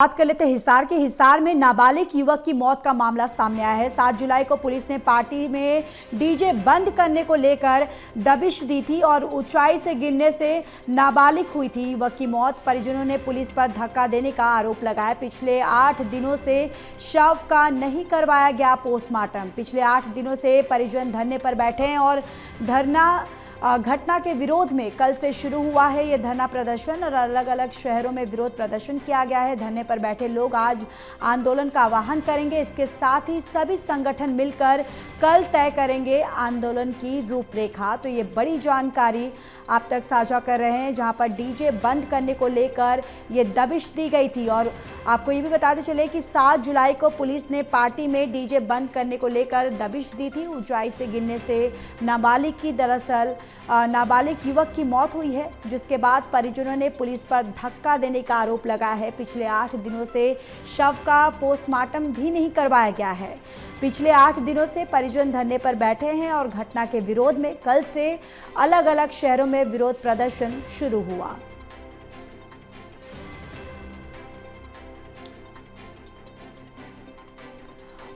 बात कर लेते हैं हिसार के। हिसार में नाबालिग युवक की मौत का मामला सामने आया है। 7 जुलाई को पुलिस ने पार्टी में डीजे बंद करने को लेकर दबिश दी थी और ऊंचाई से गिरने से नाबालिग हुई थी युवक की मौत। परिजनों ने पुलिस पर धक्का देने का आरोप लगाया। पिछले 8 दिनों से शव का नहीं करवाया गया पोस्टमार्टम। पिछले 8 दिनों से परिजन धरने पर बैठे हैं और धरना घटना के विरोध में कल से शुरू हुआ है ये धरना प्रदर्शन और अलग अलग शहरों में विरोध प्रदर्शन किया गया है। धरने पर बैठे लोग आज आंदोलन का आह्वान करेंगे। इसके साथ ही सभी संगठन मिलकर कल तय करेंगे आंदोलन की रूपरेखा। तो ये बड़ी जानकारी आप तक साझा कर रहे हैं, जहां पर डीजे बंद करने को लेकर ये दबिश दी गई थी। और आपको ये भी बताते चले कि 7 जुलाई को पुलिस ने पार्टी में डीजे बंद करने को लेकर दबिश दी थी। ऊंचाई से गिरने से नाबालिग युवक की मौत हुई है, जिसके बाद परिजनों ने पुलिस पर धक्का देने का आरोप लगाया है। पिछले 8 दिनों से शव का पोस्टमार्टम भी नहीं करवाया गया है। पिछले 8 दिनों से परिजन धरने पर बैठे हैं और घटना के विरोध में कल से अलग अलग शहरों में विरोध प्रदर्शन शुरू हुआ।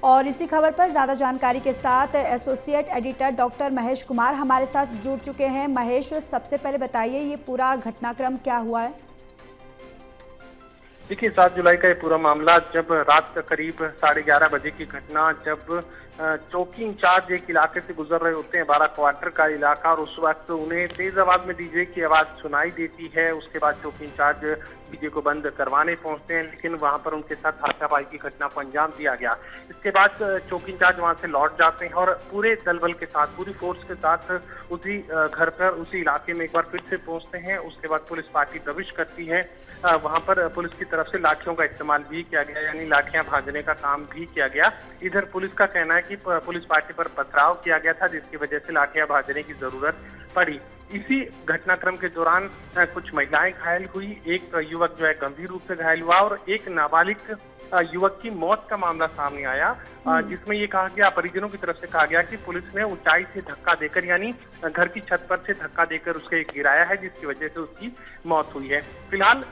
और इसी खबर पर ज़्यादा जानकारी के साथ associate editor doctor Mahesh Kumar हमारे साथ जुड़ चुके हैं। महेश, सबसे पहले बताइए ये पूरा घटनाक्रम क्या हुआ है? देखिए, 7 जुलाई का ये पूरा मामला जब रात का करीब 11:30 बजे की घटना, जब चौकी इंचार्ज एक इलाके से गुजर रहे होते हैं, 12 क्वार्टर का इलाका, और उस वक्त उन्हें तेज आवाज में डीजे की आवाज सुनाई देती है। उसके बाद चौकी इंचार्ज डीजे को बंद करवाने पहुंचते हैं, लेकिन वहां पर उनके साथ हाथापाई की घटना को अंजाम दिया गया। इसके बाद चौकी इंचार्ज वहां से लौट जाते हैं और पूरे दल बल के साथ, पूरी फोर्स के साथ उसी घर पर, उसी इलाके में एक बार फिर से पहुंचते हैं। उसके बाद पुलिस पार्टी दबिश करती है। वहां पर पुलिस की तरफ से लाठियों का इस्तेमाल भी किया गया, यानी लाठियां भाजने का काम भी किया गया। इधर पुलिस का कहना है कि पुलिस पार्टी पर पथराव किया गया था, जिसकी वजह से लाठियां भाजने की जरूरत पड़ी। इसी घटनाक्रम के दौरान कुछ महिलाएं घायल हुई, एक युवक जो है गंभीर रूप से घायल हुआ और एक नाबालिग युवक की मौत का मामला सामने आया, जिसमें ये कहा गया, परिजनों की तरफ से कहा गया कि पुलिस ने ऊंचाई से धक्का देकर, यानी घर की छत पर से धक्का देकर उसे गिराया है, जिसकी वजह से उसकी मौत हुई है। फिलहाल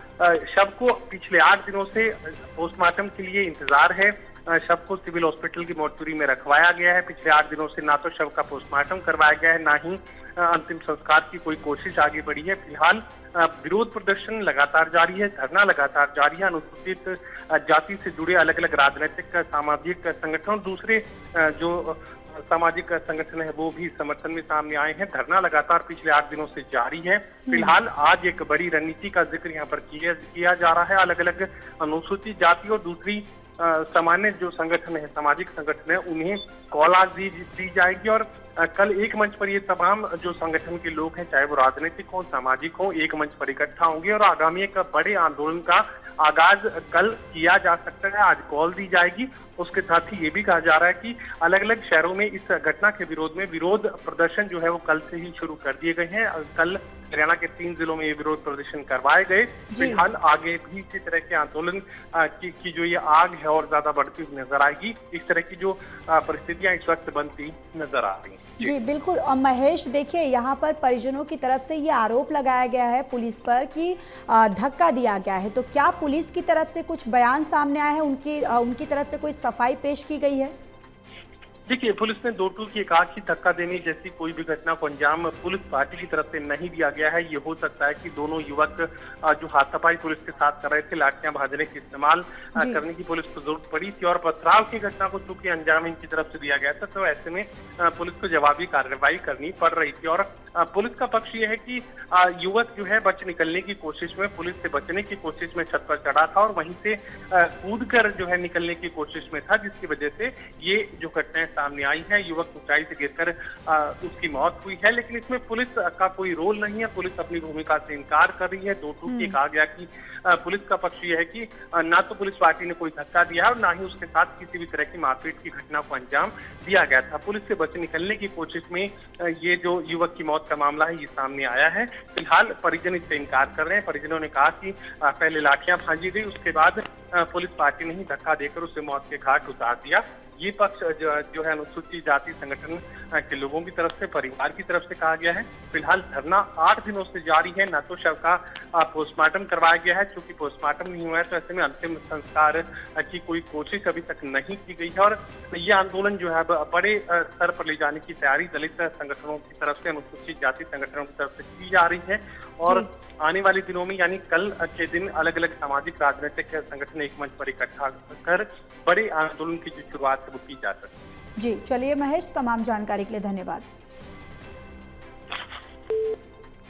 शव को पिछले 8 दिनों से पोस्टमार्टम के लिए इंतजार है। शव को सिविल हॉस्पिटल की मोर्चरी में रखवाया गया है। पिछले 8 दिनों से ना तो शव का पोस्टमार्टम करवाया गया है, ना ही अंतिम संस्कार की कोई कोशिश आगे बढ़ी है। फिलहाल विरोध प्रदर्शन लगातार जारी है, धरना लगातार जारी है। अनुसूचित जाति से जुड़े अलग अलग राजनीतिक, सामाजिक संगठन, दूसरे जो सामाजिक संगठन है वो भी समर्थन में सामने आए हैं। धरना लगातार पिछले 8 दिनों से जारी है। फिलहाल आज एक बड़ी रणनीति का जिक्र यहाँ पर किया जा रहा है। अलग अलग अनुसूचित जाति और दूसरी सामान्य जो संगठन है, सामाजिक संगठन है, उन्हें कॉल आज दी जाएगी और कल एक मंच पर ये तमाम जो संगठन के लोग हैं, चाहे वो राजनीतिक हो, सामाजिक हो, एक मंच पर इकट्ठा होंगे और आगामी एक बड़े आंदोलन का आगाज कल किया जा सकता है। आज कॉल दी जाएगी। उसके साथ ही ये भी कहा जा रहा है कि अलग अलग शहरों में इस घटना के विरोध में विरोध प्रदर्शन जो है वो कल से ही शुरू कर दिए गए हैं। कल हरियाणा के 3 जिलों में ये विरोध प्रदर्शन करवाए गए। फिलहाल आगे भी इसी तरह के आंदोलन की जो ये आग है और ज्यादा बढ़ती हुई नजर आएगी। इस तरह की जो परिस्थितियां इस वक्त बनती नजर आ रही हैं। जी बिल्कुल। और महेश, देखिए यहाँ पर परिजनों की तरफ से ये आरोप लगाया गया है पुलिस पर कि धक्का दिया गया है, तो क्या पुलिस की तरफ से कुछ बयान सामने आया है, उनकी तरफ से कोई सफाई पेश की गई है? देखिए, पुलिस ने दो टूक ये कहा कि धक्का देने जैसी कोई भी घटना को अंजाम पुलिस पार्टी की तरफ से नहीं दिया गया है। ये हो सकता है कि दोनों युवक जो हाथापाई पुलिस के साथ कर रहे थे, लाठियां भाजने का इस्तेमाल करने की पुलिस को जरूरत पड़ी थी और पथराव की घटना को चूंकि अंजाम इनकी तरफ से दिया गया था, तो ऐसे में पुलिस को जवाबी कार्रवाई करनी पड़ रही थी। और पुलिस का पक्ष ये है कि युवक जो है बच निकलने की कोशिश में, पुलिस से बचने की कोशिश में छत पर चढ़ा था और वहीं से कूद कर जो है निकलने की कोशिश में था, जिसकी वजह से ये जो घटनाएं सामने आई है। युवक ऊंचाई से गिरकर उसकी मौत हुई है, लेकिन इसमें पुलिस का कोई रोल नहीं है। पुलिस अपनी भूमिका से इनकार कर रही है। दो टूक ये कहा गया कि पुलिस का पक्ष ये है कि ना तो पुलिस पार्टी ने कोई धक्का दिया और ना ही उसके साथ किसी भी तरह की मारपीट की घटना को अंजाम दिया गया था। पुलिस से बच निकलने की कोशिश में ये जो युवक की मौत का मामला है ये सामने आया है। फिलहाल परिजन इससे इनकार कर रहे हैं। परिजनों ने कहा कि पहले लाठियां भांजी गई, उसके बाद पुलिस पार्टी ने ही धक्का देकर उसे मौत के घाट उतार दिया। ये पक्ष जो है अनुसूचित जाति संगठन के लोगों की तरफ से, परिवार की तरफ से कहा गया है। फिलहाल धरना 8 दिनों से जारी है। न तो शव का पोस्टमार्टम करवाया गया है, क्योंकि पोस्टमार्टम नहीं हुआ है तो ऐसे में अंतिम संस्कार की कोई कोशिश अभी तक नहीं की गई है। और ये आंदोलन जो है बड़े स्तर पर ले जाने की तैयारी दलित संगठनों की तरफ से, अनुसूचित जाति संगठनों की तरफ से की जा रही है। और आने वाले दिनों में यानी कल के दिन अलग अलग सामाजिक राजनीतिक संगठन एक मंच पर इकट्ठा कर बड़े आंदोलन की जो शुरुआत है वो की जा सकती है। जी चलिए महेश, तमाम जानकारी के लिए धन्यवाद।